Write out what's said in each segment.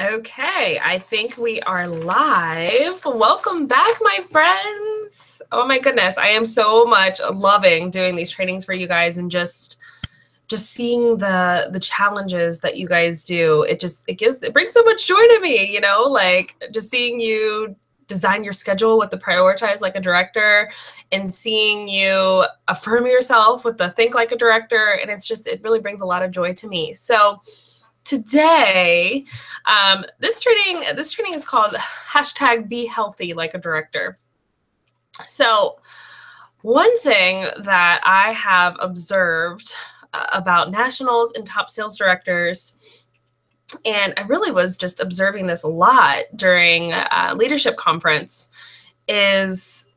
Okay, I think we are live. Welcome back, my friends. Oh my goodness, I am so much loving doing these trainings for you guys and just seeing the challenges that you guys do. It brings so much joy to me, like just seeing you design your schedule with the prioritize like a director and seeing you affirm yourself with the think like a director, and it really brings a lot of joy to me. So today, this training is called hashtag Be Healthy Like a Director. So one thing that I have observed about nationals and top sales directors, and I really was just observing this a lot during leadership conference, is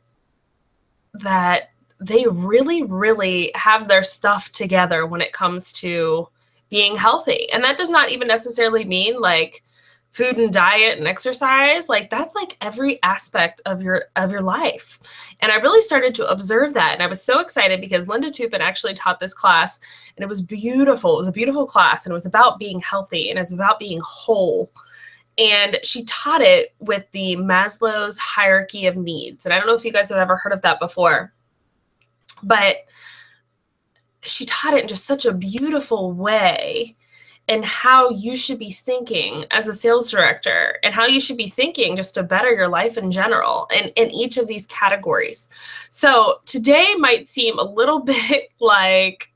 that they really, really have their stuff together when it comes to being healthy. And that does not even necessarily mean like food and diet and exercise. Like that's like every aspect of your life. And I really started to observe that. And I was so excited because Linda Tupin actually taught this class, and it was beautiful. It was a beautiful class, and it was about being healthy, and it's about being whole. And she taught it with the Maslow's hierarchy of needs. And I don't know if you guys have ever heard of that before, but she taught it in just such a beautiful way, and how you should be thinking as a sales director, and how you should be thinking just to better your life in general in each of these categories. So today might seem a little bit like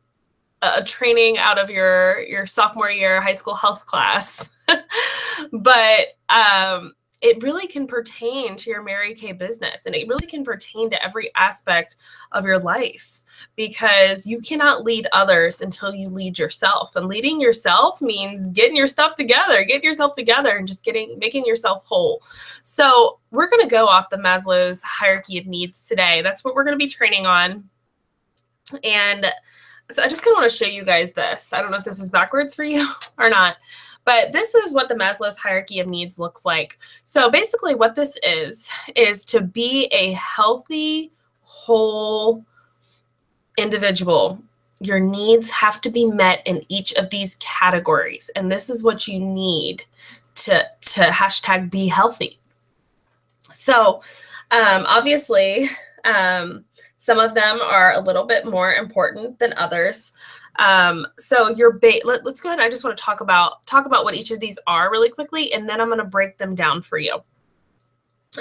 a training out of your sophomore year high school health class, but it really can pertain to your Mary Kay business, and it really can pertain to every aspect of your life, because you cannot lead others until you lead yourself. And leading yourself means getting your stuff together, and just making yourself whole. So we're going to go off the Maslow's hierarchy of needs today. That's what we're going to be training on. And so I just kind of want to show you guys this. I don't know if this is backwards for you or not, but this is what the Maslow's hierarchy of needs looks like. So basically what this is to be a healthy, whole individual. Your needs have to be met in each of these categories. And this is what you need to hashtag be healthy. So obviously, some of them are a little bit more important than others. So let's go ahead. I just want to talk about what each of these are really quickly, and then I'm going to break them down for you.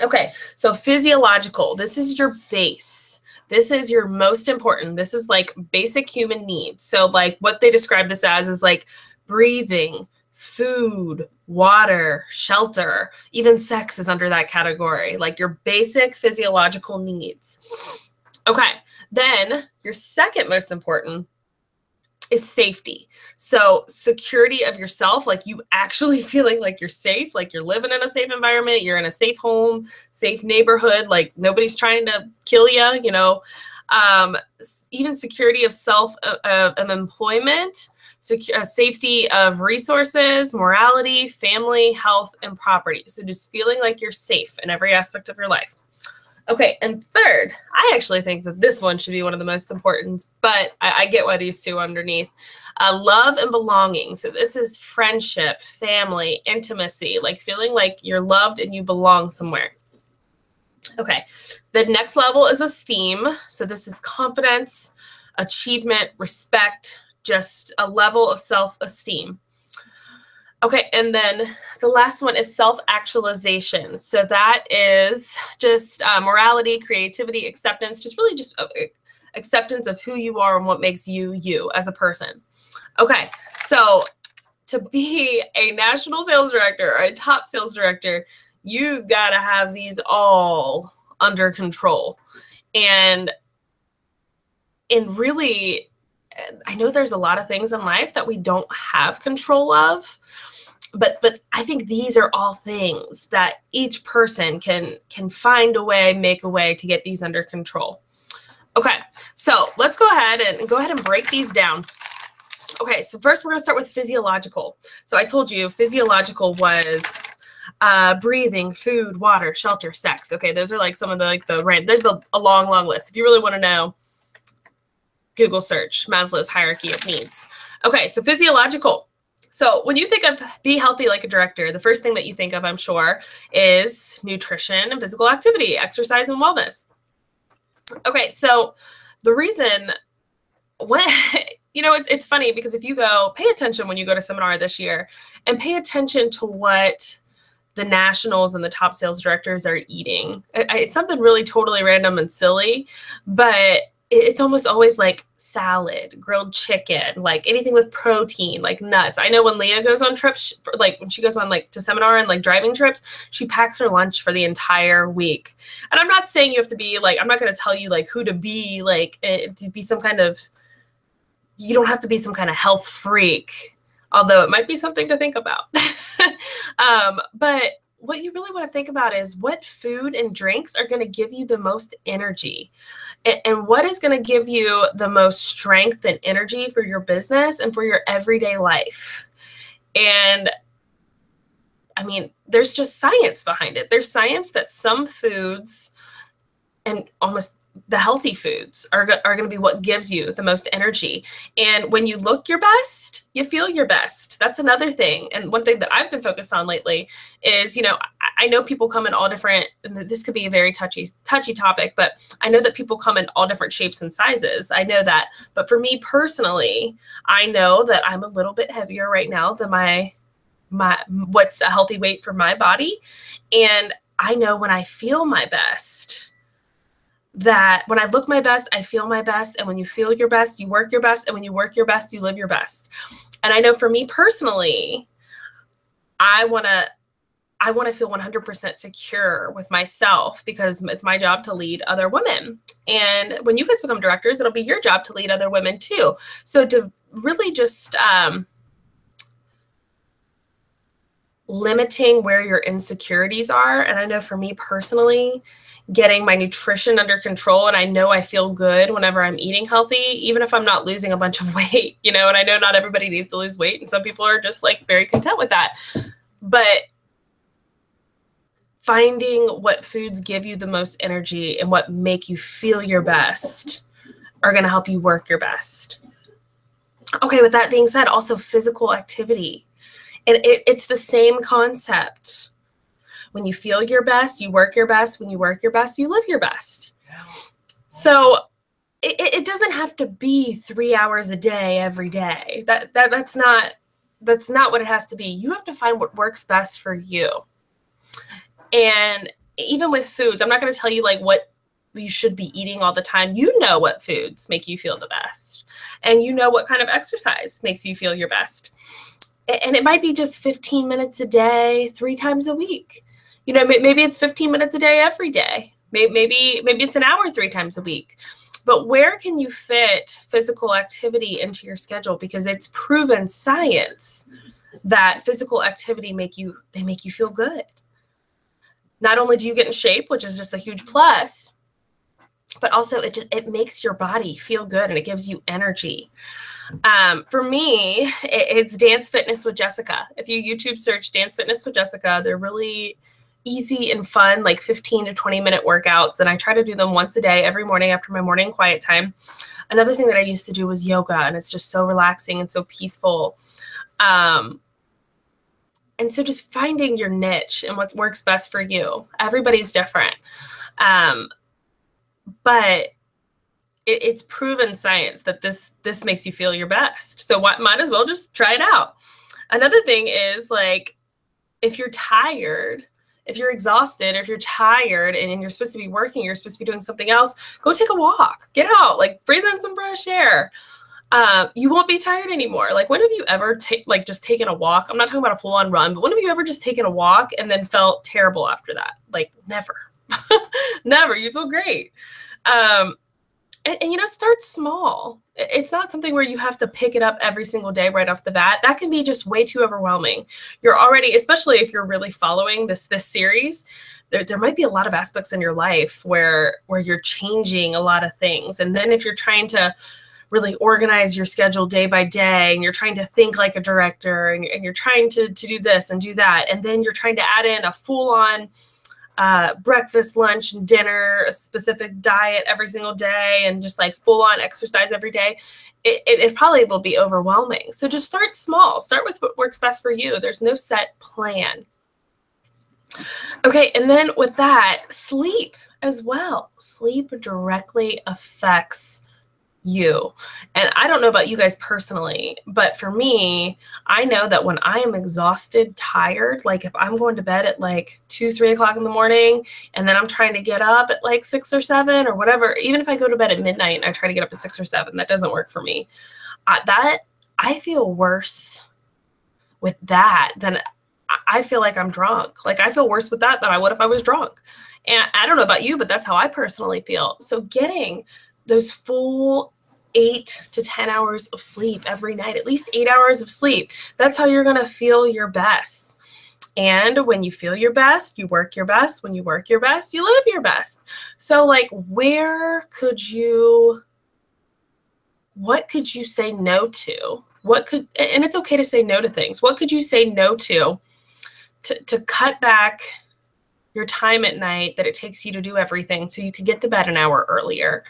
Okay, so physiological, this is your base. This is your most important. This is like basic human needs. So like what they describe this as is like breathing, food, water, shelter, even sex is under that category, like your basic physiological needs. Okay, then your second most important is safety. So security of yourself, like you actually feeling like you're safe, like you're living in a safe environment, you're in a safe home, safe neighborhood, like nobody's trying to kill you, even security of self, of employment, safety of resources, morality, family, health, and property. So just feeling like you're safe in every aspect of your life. Okay, and third, I actually think that this one should be one of the most important, but I get why these two are underneath. Love and belonging. So this is friendship, family, intimacy, like feeling like you're loved and you belong somewhere. Okay, the next level is esteem. So this is confidence, achievement, respect, just a level of self-esteem. Okay, and then the last one is self-actualization. So that is just morality, creativity, acceptance, just really just acceptance of who you are and what makes you you as a person. Okay, so to be a national sales director or a top sales director, you've got to have these all under control. And really, I know there's a lot of things in life that we don't have control of, but I think these are all things that each person can find a way, make a way to get these under control. Okay, so let's go ahead and break these down. Okay, so first we're going to start with physiological. So I told you physiological was breathing, food, water, shelter, sex. Okay, those are like some of there's a long list. If you really want to know, Google search Maslow's hierarchy of needs. Okay, so physiological. So when you think of be healthy like a director, the first thing that you think of, I'm sure, is nutrition and physical activity, exercise and wellness. Okay, so the reason when, it's funny because if you go, pay attention when you go to seminar this year and pay attention to what the nationals and the top sales directors are eating. It's something really totally random and silly, but it's almost always like salad, grilled chicken, like anything with protein, like nuts. I know when Leah goes on trips, like when she goes on like to seminar and like driving trips, she packs her lunch for the entire week. And I'm not saying you have to be like, I'm not going to tell you like who to be, like to be some kind of, you don't have to be some kind of health freak, although it might be something to think about. But what you really want to think about is what food and drinks are going to give you the most energy and what is going to give you the most strength and energy for your business and for your everyday life. And I mean, there's just science behind it. There's science that some foods and almost the healthy foods are going to be what gives you the most energy. And when you look your best, you feel your best. That's another thing. And one thing that I've been focused on lately is, I know people come in all different, and this could be a very touchy topic, but I know that people come in all different shapes and sizes. I know that. But for me personally, I know that I'm a little bit heavier right now than my what's a healthy weight for my body. And I know when I feel my best, that when I look my best, I feel my best. And when you feel your best, you work your best. And when you work your best, you live your best. And I know for me personally, I want to feel 100% secure with myself because it's my job to lead other women. And when you guys become directors, it'll be your job to lead other women too. So to really just limiting where your insecurities are. And I know for me personally, getting my nutrition under control. And I know I feel good whenever I'm eating healthy, even if I'm not losing a bunch of weight, and I know not everybody needs to lose weight and some people are just like very content with that. But finding what foods give you the most energy and what make you feel your best are going to help you work your best. Okay, with that being said, also physical activity. And it's the same concept. When you feel your best, you work your best. When you work your best, you live your best. So it doesn't have to be 3 hours a day every day. That's not what it has to be. You have to find what works best for you. And even with foods, I'm not going to tell you like what you should be eating all the time. You know what foods make you feel the best. And you know what kind of exercise makes you feel your best. And it might be just 15 minutes a day, 3 times a week. Maybe it's 15 minutes a day every day. Maybe it's an hour 3 times a week. But where can you fit physical activity into your schedule? Because it's proven science that physical activity make you feel good. Not only do you get in shape, which is just a huge plus, but also it makes your body feel good and it gives you energy. For me, it's Dance Fitness with Jessica. If you YouTube search Dance Fitness with Jessica, they're really easy and fun, like 15 to 20 minute workouts. And I try to do them once a day, every morning after my morning quiet time. Another thing that I used to do was yoga, and it's just so relaxing and so peaceful. And so just finding your niche and what works best for you. Everybody's different. But it's proven science that this makes you feel your best. So might as well just try it out. Another thing is like, if you're tired, if you're exhausted, if you're tired and you're supposed to be working, you're supposed to be doing something else, go take a walk, get out, like breathe in some fresh air. You won't be tired anymore. Like when have you ever just taken a walk? I'm not talking about a full on run, but when have you ever just taken a walk and then felt terrible after that? Like never, never. You feel great. And start small. It's not something where you have to pick it up every single day right off the bat. That can be just way too overwhelming. You're already, especially if you're really following this series, there might be a lot of aspects in your life where you're changing a lot of things. And then if you're trying to really organize your schedule day by day and you're trying to think like a director and you're trying to do this and do that, and then you're trying to add in a full-on breakfast, lunch, and dinner, a specific diet every single day, and just like full on exercise every day, it probably will be overwhelming. So just start small. Start with what works best for you. There's no set plan. Okay, and then with that, sleep as well. Sleep directly affects you. And I don't know about you guys personally, but for me, I know that when I am exhausted, tired, like if I'm going to bed at like 2, 3 o'clock in the morning, and then I'm trying to get up at like 6 or 7 or whatever, even if I go to bed at midnight and I try to get up at 6 or 7, that doesn't work for me. That I feel worse with that than I feel like I'm drunk. Like I feel worse with that than I would if I was drunk. And I don't know about you, but that's how I personally feel. So getting those full 8 to 10 hours of sleep every night, at least 8 hours of sleep, that's how you're going to feel your best. And when you feel your best, you work your best. When you work your best, you live your best. So like, what could you say no to? And it's okay to say no to things. What could you say no to cut back your time at night that it takes you to do everything so you can get to bed an hour earlier?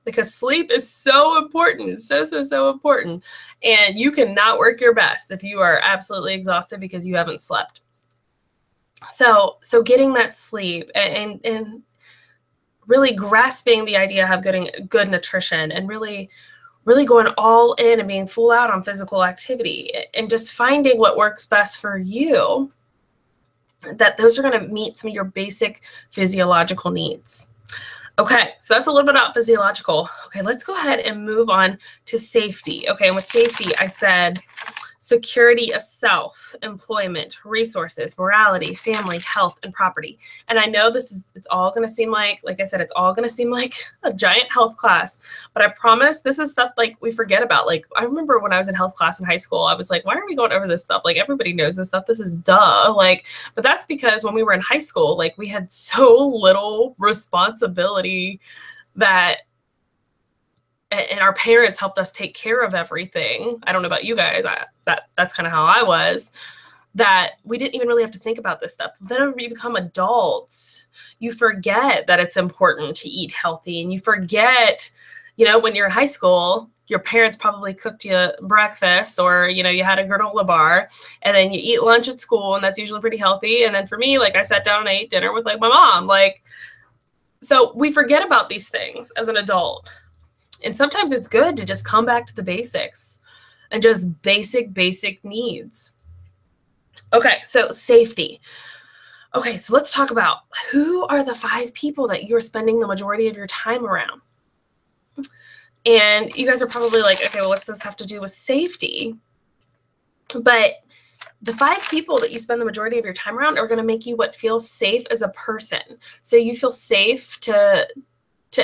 Because sleep is so important, so important. And you cannot work your best if you are absolutely exhausted because you haven't slept. So getting that sleep and really grasping the idea of getting good nutrition and really going all in and being full out on physical activity and just finding what works best for you, that those are going to meet some of your basic physiological needs. Okay, so that's a little bit about physiological. Okay, let's go ahead and move on to safety. Okay, and with safety, I said security of self, employment, resources, morality, family, health, and property. And I know it's all going to seem like I said, it's all going to seem like a giant health class, but I promise this is stuff like we forget about. Like I remember when I was in health class in high school, I was like, why are we going over this stuff? Like everybody knows this stuff. This is duh. Like, but that's because when we were in high school, like we had so little responsibility and our parents helped us take care of everything. I don't know about you guys. That's kind of how I was, that we didn't even really have to think about this stuff. Then when you become adults, you forget that it's important to eat healthy. And you forget, when you're in high school, your parents probably cooked you breakfast or, you had a granola bar and then you eat lunch at school and that's usually pretty healthy. And then for me, like I sat down and I ate dinner with like my mom. So we forget about these things as an adult. And sometimes it's good to just come back to the basics and just basic needs. Okay, so safety. Okay, so let's talk about who are the 5 people that you're spending the majority of your time around. And you guys are probably like, okay, well, what's this have to do with safety? But the 5 people that you spend the majority of your time around are going to make you what feels safe as a person. So you feel safe to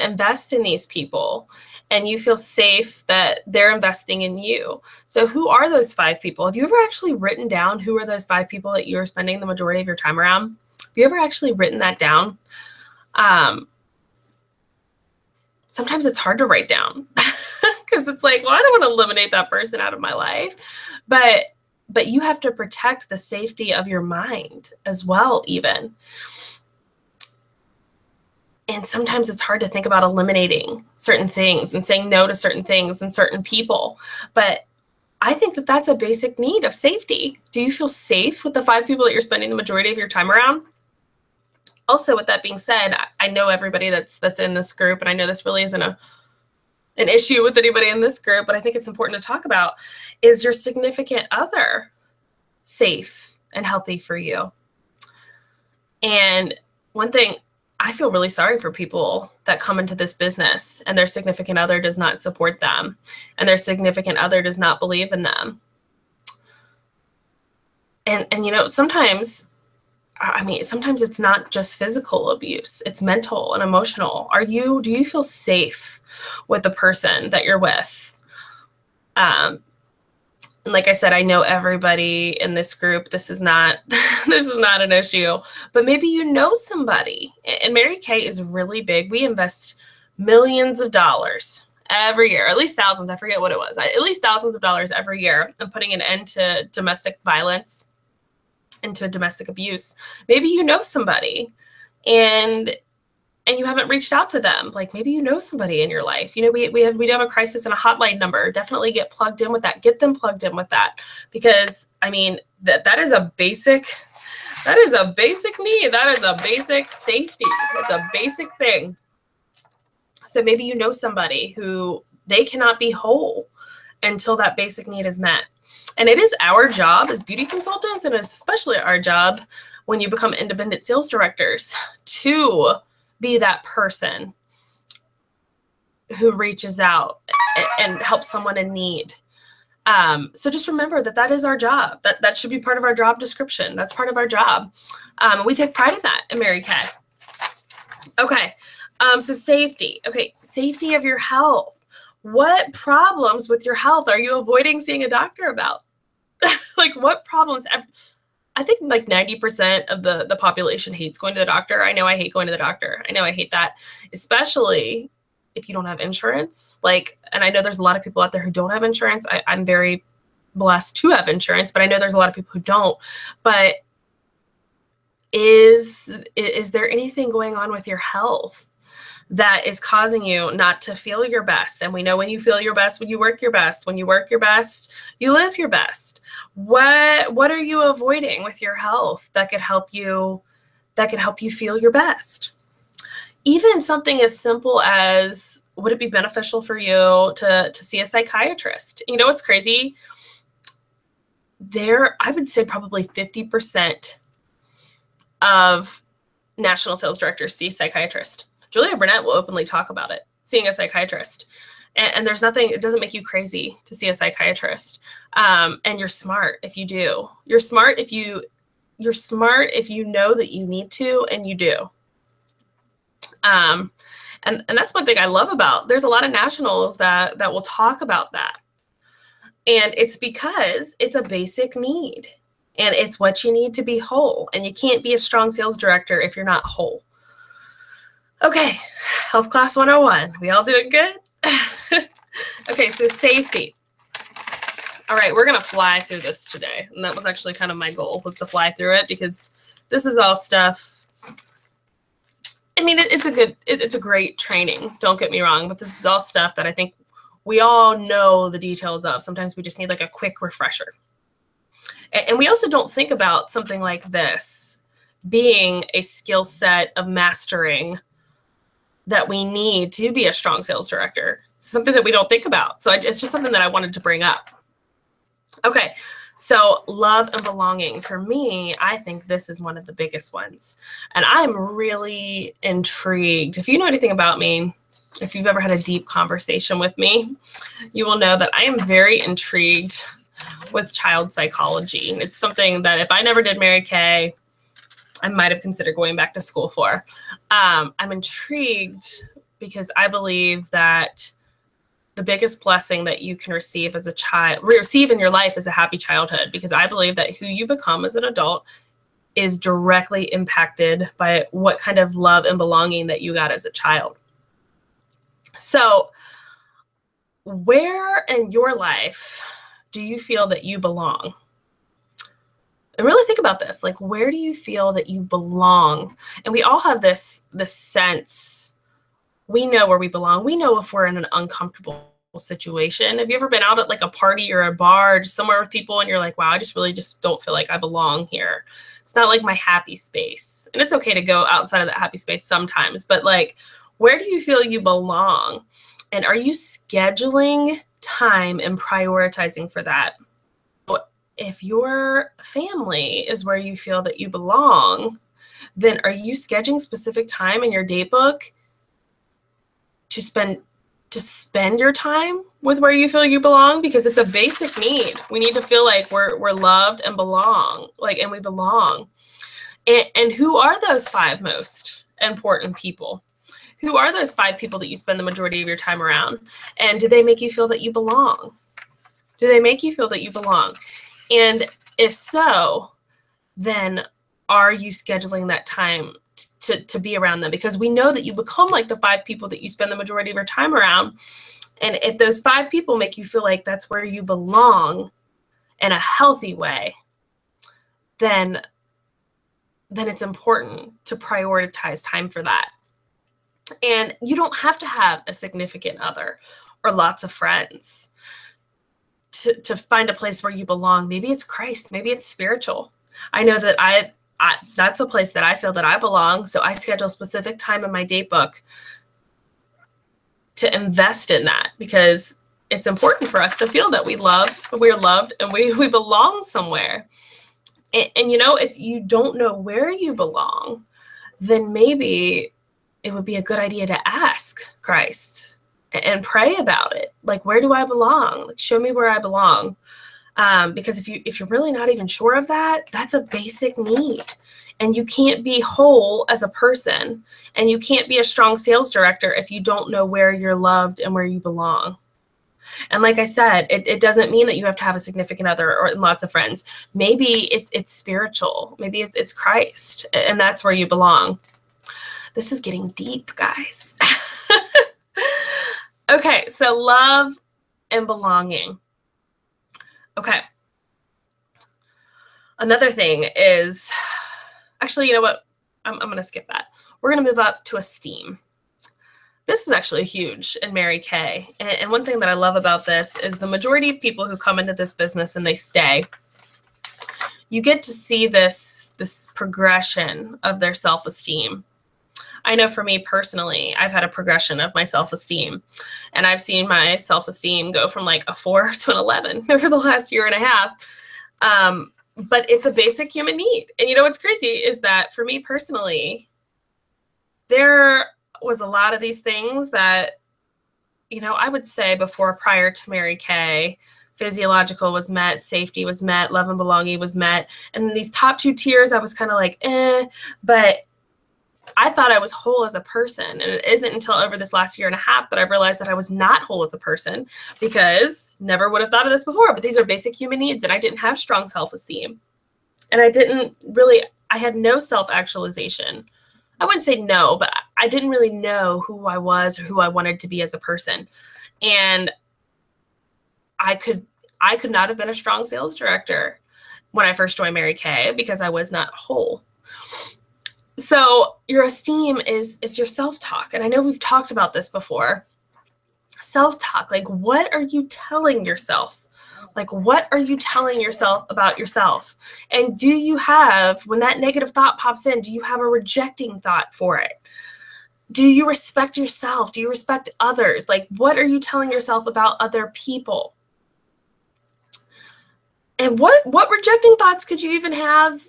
invest in these people, and you feel safe that they're investing in you. So who are those 5 people? Have you ever actually written down who are those 5 people that you're spending the majority of your time around? Have you ever actually written that down? Sometimes it's hard to write down because it's like, well, I don't want to eliminate that person out of my life, but you have to protect the safety of your mind as well, even. And sometimes it's hard to think about eliminating certain things and saying no to certain things and certain people. But I think that that's a basic need of safety. Do you feel safe with the 5 people that you're spending the majority of your time around? Also, with that being said, I know everybody that's in this group, and I know this really isn't an issue with anybody in this group, but I think it's important to talk about, is your significant other safe and healthy for you? And one thing, I feel really sorry for people that come into this business and their significant other does not support them and their significant other does not believe in them. And sometimes it's not just physical abuse, it's mental and emotional. Do you feel safe with the person that you're with? And like I said, I know everybody in this group, this is not an issue, but maybe you know somebody. And Mary Kay is really big. We invest millions of dollars every year, at least thousands. I forget what it was. At least thousands of dollars every year in putting an end to domestic violence into domestic abuse. Maybe you know somebody and you haven't reached out to them. Like maybe you know somebody in your life. You know, we have a crisis and a hotline number. Definitely get plugged in with that. Get them plugged in with that, because I mean that is a basic need. That is a basic safety. It's a basic thing. So maybe you know somebody who they cannot be whole until that basic need is met. And it is our job as beauty consultants, and it's especially our job when you become independent sales directors, to be that person who reaches out and helps someone in need. So just remember that is our job. That should be part of our job description. That's part of our job. We take pride in that at Mary Kay. Okay. So safety. Okay. Safety of your health. What problems with your health are you avoiding seeing a doctor about? Like what problems? I think like 90% of the population hates going to the doctor. I know I hate going to the doctor. I know I hate that, especially if you don't have insurance. Like, and I know there's a lot of people out there who don't have insurance. I'm very blessed to have insurance, but I know there's a lot of people who don't. But is there anything going on with your health that is causing you not to feel your best? And we know when you feel your best, when you work your best, when you work your best, you live your best. What are you avoiding with your health that could help you feel your best? Even something as simple as, would it be beneficial for you to see a psychiatrist? You know what's crazy? I would say probably 50% of national sales directors see a psychiatrist. Julia Burnett will openly talk about it, seeing a psychiatrist. And there's nothing, it doesn't make you crazy to see a psychiatrist. And you're smart if you do. You're smart if you know that you need to, and you do. And that's one thing I love about, there's a lot of nationals that will talk about that. And it's because it's a basic need, and it's what you need to be whole. And you can't be a strong sales director if you're not whole. Okay, Health Class 101. We all doing good? Okay, so safety. All right, we're going to fly through this today. And that was actually kind of my goal, was to fly through it, because this is all stuff. I mean, it's a great training. Don't get me wrong, but this is all stuff that I think we all know the details of. Sometimes we just need like a quick refresher. And we also don't think about something like this being a skill set of mastering that we need to be a strong sales director. Something that we don't think about. So it's just something that I wanted to bring up. Okay, so love and belonging. For me, I think this is one of the biggest ones. And I'm really intrigued. If you know anything about me, if you've ever had a deep conversation with me, you will know that I am very intrigued with child psychology. It's something that if I never did Mary Kay, I might have considered going back to school for. I'm intrigued because I believe that the biggest blessing that you can receive as a child, receive in your life, is a happy childhood, because I believe that who you become as an adult is directly impacted by what kind of love and belonging that you got as a child. So where in your life do you feel that you belong? And really think about this. Like, where do you feel that you belong? And we all have this sense. We know where we belong. We know if we're in an uncomfortable situation. Have you ever been out at like a party or a bar or just somewhere with people and you're like, wow, I just really just don't feel like I belong here. It's not like my happy space. And it's okay to go outside of that happy space sometimes, but like, where do you feel you belong? And are you scheduling time and prioritizing for that? If your family is where you feel that you belong, then are you scheduling specific time in your date book to spend your time with where you feel you belong? Because it's a basic need. We need to feel like we're loved and belong, and we belong. And who are those 5 most important people? Who are those 5 people that you spend the majority of your time around? And do they make you feel that you belong? Do they make you feel that you belong? And if so, then are you scheduling that time to be around them? Because we know that you become like the 5 people that you spend the majority of your time around. And if those 5 people make you feel like that's where you belong in a healthy way, then it's important to prioritize time for that. And you don't have to have a significant other or lots of friends to find a place where you belong. Maybe it's Christ. Maybe it's spiritual. I know that that's a place that I feel that I belong. So I schedule specific time in my date book to invest in that, because it's important for us to feel that we're loved, and we belong somewhere. And you know, if you don't know where you belong, then maybe it would be a good idea to ask Christ and pray about it. Like, where do I belong? Like, show me where I belong. Because if you're really not even sure of that, that's a basic need. And you can't be whole as a person, and you can't be a strong sales director if you don't know where you're loved and where you belong. And like I said, it doesn't mean that you have to have a significant other or lots of friends. Maybe it's spiritual. Maybe it's Christ, and that's where you belong. This is getting deep, guys. Okay, so love and belonging. Okay. Another thing is, actually, you know what? I'm going to skip that. We're going to move up to esteem. This is actually huge in Mary Kay. And one thing that I love about this is the majority of people who come into this business and they stay, you get to see this progression of their self-esteem. I know for me personally, I've had a progression of my self-esteem, and I've seen my self-esteem go from like a 4 to an 11 over the last year and a half. But it's a basic human need. And you know what's crazy is that for me personally, there was a lot of these things that, you know, I would say prior to Mary Kay, physiological was met, safety was met, love and belonging was met. And these top 2 tiers, I was kind of like, but I thought I was whole as a person. And it isn't until over this last year and a half that I've realized that I was not whole as a person, because never would have thought of this before, but these are basic human needs, and I didn't have strong self-esteem. And I had no self-actualization. I wouldn't say no, but I didn't really know who I was or who I wanted to be as a person. And I could not have been a strong sales director when I first joined Mary Kay, because I was not whole. So your esteem is your self-talk. And I know we've talked about this before. Self-talk, like, what are you telling yourself? Like, what are you telling yourself about yourself? And do you have, when that negative thought pops in, do you have a rejecting thought for it? Do you respect yourself? Do you respect others? Like, what are you telling yourself about other people? And what rejecting thoughts could you even have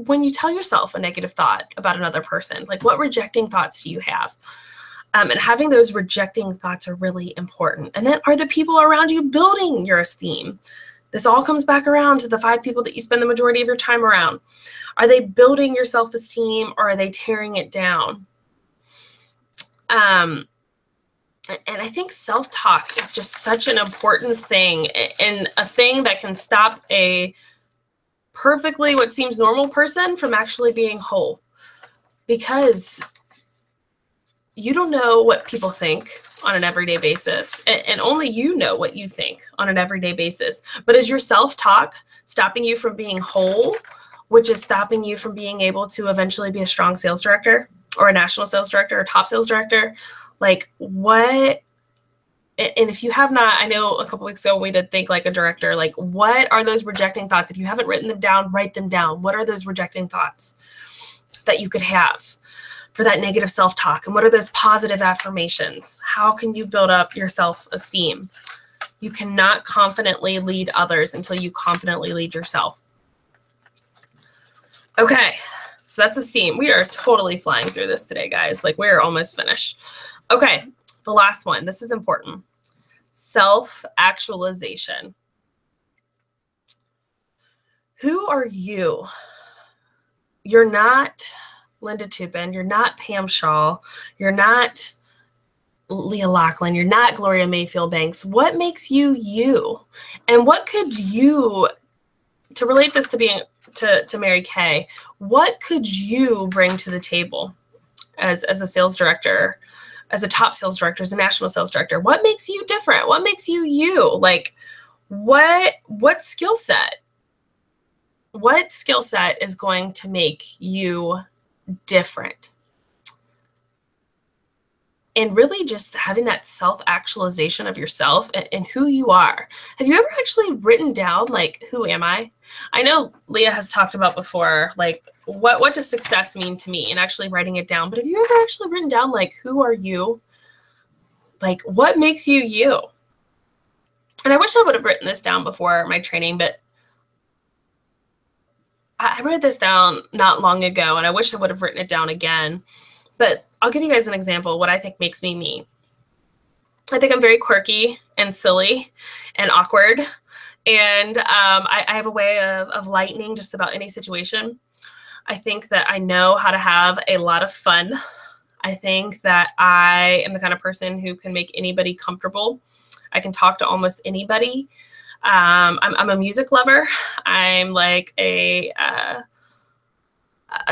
when you tell yourself a negative thought about another person? Like, what rejecting thoughts do you have? And having those rejecting thoughts are really important. And then, are the people around you building your esteem? This all comes back around to the 5 people that you spend the majority of your time around. Are they building your self-esteem, or are they tearing it down? And I think self-talk is just such an important thing, and a thing that can stop a perfectly what seems normal person from actually being whole, because you don't know what people think on an everyday basis, and only you know what you think on an everyday basis. But is your self-talk stopping you from being whole, which is stopping you from being able to eventually be a strong sales director or a national sales director or top sales director? Like, what? And if you have not, I know a couple weeks ago we did Think Like a Director. Like, what are those rejecting thoughts? If you haven't written them down, write them down. What are those rejecting thoughts that you could have for that negative self-talk? And what are those positive affirmations? How can you build up your self-esteem? You cannot confidently lead others until you confidently lead yourself. Okay, so that's esteem. We are totally flying through this today, guys. Like, we're almost finished. Okay, the last one. This is important. Self-actualization. Who are you? You're not Linda Tupin. You're not Pam Shaw. You're not Leah Lachlan. You're not Gloria Mayfield Banks. What makes you you? And what could you, to relate this to being to Mary Kay, what could you bring to the table as a sales director, as a top sales director, as a national sales director? What makes you different? What makes you you? Like, what skill set what skill set is going to make you different? And really just having that self-actualization of yourself and who you are. Have you ever actually written down, like, who am I? I know Leah has talked about before, like, what does success mean to me, and actually writing it down. But have you ever actually written down, like, who are you? Like, what makes you you? And I wish I would have written this down before my training, but I wrote this down not long ago, and I wish I would have written it down again. But I'll give you guys an example of what I think makes me me. I think I'm very quirky and silly and awkward. And I have a way of lightening just about any situation. I think that I know how to have a lot of fun. I think that I am the kind of person who can make anybody comfortable. I can talk to almost anybody. I'm a music lover. I'm like a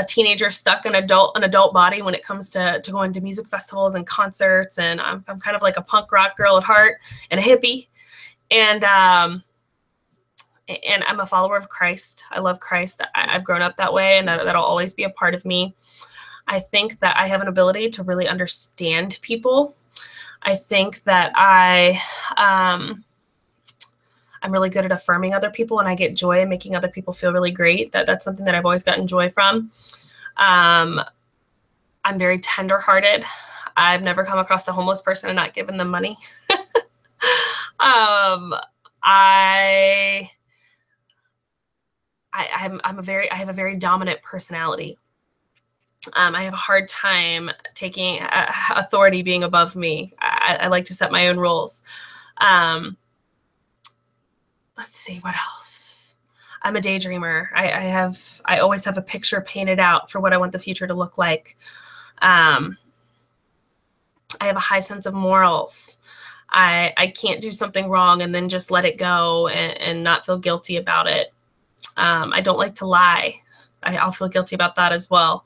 teenager stuck in an adult body when it comes to going to music festivals and concerts. And I'm kind of like a punk rock girl at heart and a hippie. And I'm a follower of Christ. I love Christ. I've grown up that way, and that'll always be a part of me. I think that I have an ability to really understand people. I think that I'm really good at affirming other people, and I get joy in making other people feel really great. That's something that I've always gotten joy from. I'm very tenderhearted. I've never come across a homeless person and not given them money. I have a very dominant personality. I have a hard time taking authority being above me. I like to set my own rules. Let's see, what else? I'm a daydreamer. I always have a picture painted out for what I want the future to look like. I have a high sense of morals. I can't do something wrong and then just let it go and not feel guilty about it. I don't like to lie. I'll feel guilty about that as well.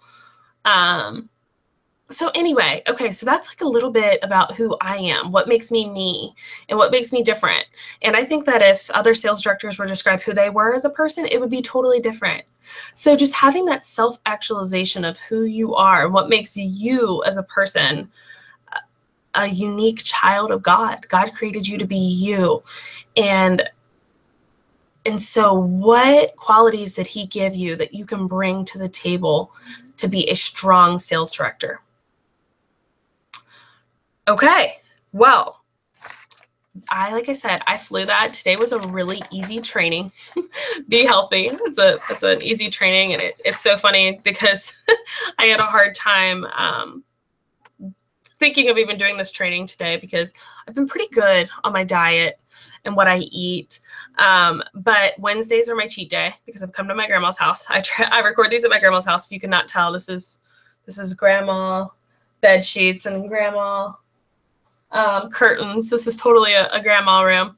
So anyway, okay, so that's like a little bit about who I am, what makes me me, and what makes me different. And I think that if other sales directors were to describe who they were as a person, it would be totally different. So just having that self-actualization of who you are and what makes you as a person a unique child of God. God created you to be you. And so what qualities did he give you that you can bring to the table to be a strong sales director? Okay, well, like I said, I flew that. Today was a really easy training. Be healthy. It's an easy training, and it's so funny because I had a hard time thinking of even doing this training today because I've been pretty good on my diet and what I eat. But Wednesdays are my cheat day because I've come to my grandma's house. I record these at my grandma's house. If you cannot tell, this is grandma bed sheets and grandma curtains. This is totally a grandma room.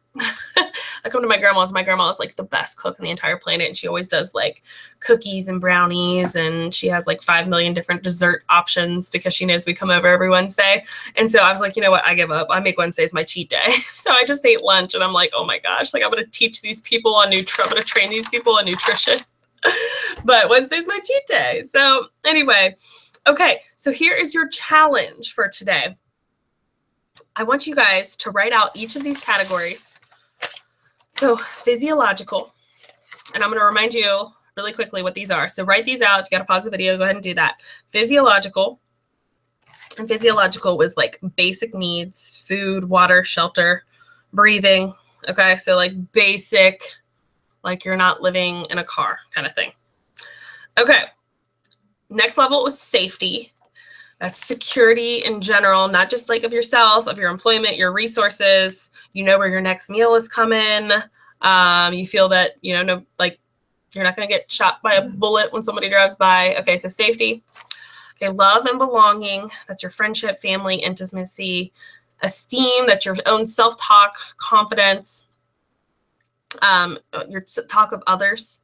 I come to my grandma's. My grandma is like the best cook on the entire planet, and she always does like cookies and brownies, and she has like 5 million different dessert options because she knows we come over every Wednesday. And so I was like, you know what? I give up. I make Wednesdays my cheat day. So I just ate lunch, and I'm like, oh my gosh, like I'm going to teach these people on I'm going to train these people on nutrition. But Wednesday's my cheat day. So anyway, okay. So here is your challenge for today. I want you guys to write out each of these categories. So physiological, and I'm going to remind you really quickly what these are. So write these out. If you got to pause the video, go ahead and do that. Physiological, and physiological was like basic needs: food, water, shelter, breathing. Okay, so like basic, like you're not living in a car kind of thing. Okay, next level was safety. That's security in general, not just like of yourself, of your employment, your resources. You know where your next meal is coming. You feel that, no, like you're not going to get shot by a bullet when somebody drives by. Okay, so safety. Okay, love and belonging. That's your friendship, family, intimacy. Esteem. That's your own self-talk, confidence. Your talk of others.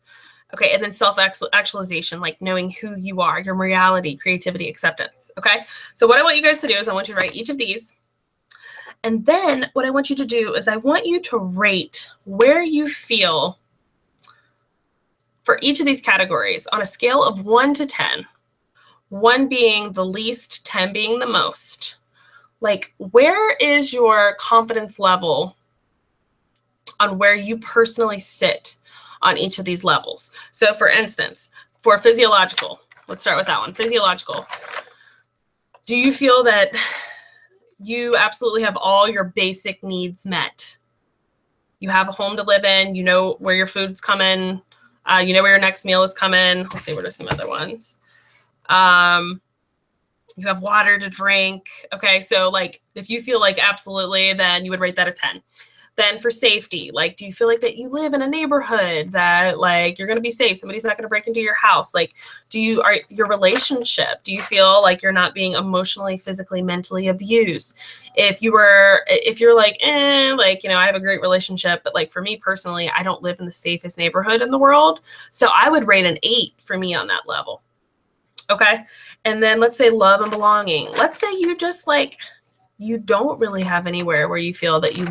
Okay, and then self-actualization, like knowing who you are, your reality, creativity, acceptance, okay? So what I want you guys to do is I want you to write each of these. And then what I want you to do is I want you to rate where you feel for each of these categories on a scale of 1 to 10, 1 being the least, 10 being the most, like, where is your confidence level on where you personally sit on each of these levels? So for instance, for physiological, let's start with that one. Physiological. Do you feel that you absolutely have all your basic needs met? You have a home to live in, you know where your food's coming, you know where your next meal is coming. Let's see, what are some other ones? You have water to drink. Okay, so like if you feel like absolutely, then you would rate that a 10. Then for safety, like, do you feel like that you live in a neighborhood that like you're going to be safe? Somebody's not going to break into your house. Like, your relationship, do you feel like you're not being emotionally, physically, mentally abused? If you're like, like, you know, I have a great relationship, but like for me personally, I don't live in the safest neighborhood in the world. So I would rate an 8 for me on that level. Okay. And then let's say love and belonging. Let's say you just like, you don't really have anywhere where you feel that you're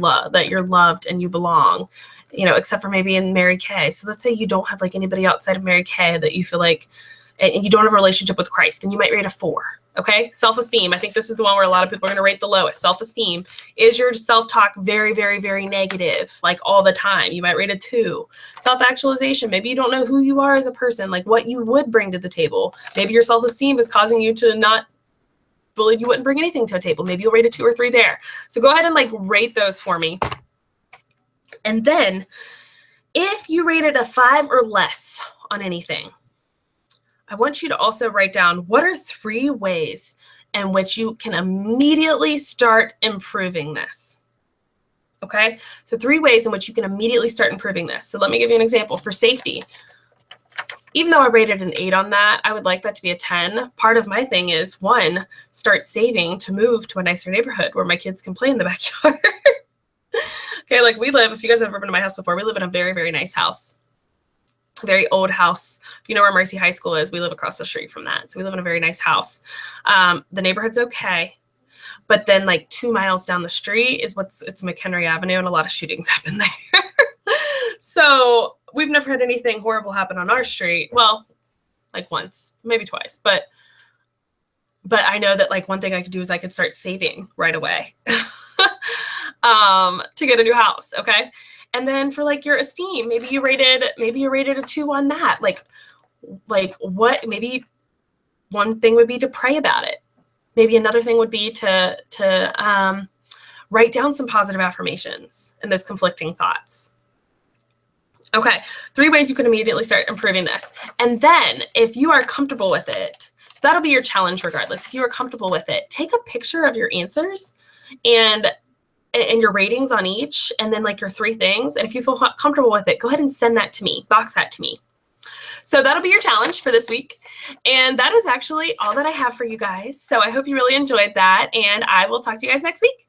loved and you belong, you know, except for maybe in Mary Kay. So let's say you don't have like anybody outside of Mary Kay that you feel like, and you don't have a relationship with Christ, then you might rate a 4. Okay. Self-esteem. I think this is the one where a lot of people are going to rate the lowest. Self-esteem. Is your self-talk very, very, very negative, like all the time? You might rate a 2. Self-actualization. Maybe you don't know who you are as a person, like what you would bring to the table. Maybe your self-esteem is causing you to not believe you wouldn't bring anything to a table. Maybe you'll rate a 2 or 3 there. So go ahead and like rate those for me. And then if you rated a 5 or less on anything, I want you to also write down what are 3 ways in which you can immediately start improving this. Okay, so 3 ways in which you can immediately start improving this. So let me give you an example. For safety, even though I rated an 8 on that, I would like that to be a 10. Part of my thing is, 1, start saving to move to a nicer neighborhood where my kids can play in the backyard. Okay, like we live, if you guys have ever been to my house before, we live in a very, very nice house. A very old house. If you know where Mercy High School is, we live across the street from that. So we live in a very nice house. The neighborhood's okay. But then like 2 miles down the street is it's McHenry Avenue, and a lot of shootings happen there. So we've never had anything horrible happen on our street. Well, like once, maybe twice, but I know that like one thing I could do is I could start saving right away to get a new house. Okay. And then for like your esteem, maybe you rated a 2 on that. Like what, maybe one thing would be to pray about it. Maybe another thing would be to write down some positive affirmations and those conflicting thoughts. Okay, 3 ways you can immediately start improving this. And then if you are comfortable with it, so that'll be your challenge regardless. If you are comfortable with it, take a picture of your answers and your ratings on each, and then like your 3 things. And if you feel comfortable with it, go ahead and send that to me, box that to me. So that'll be your challenge for this week. And that is actually all that I have for you guys. So I hope you really enjoyed that, and I will talk to you guys next week.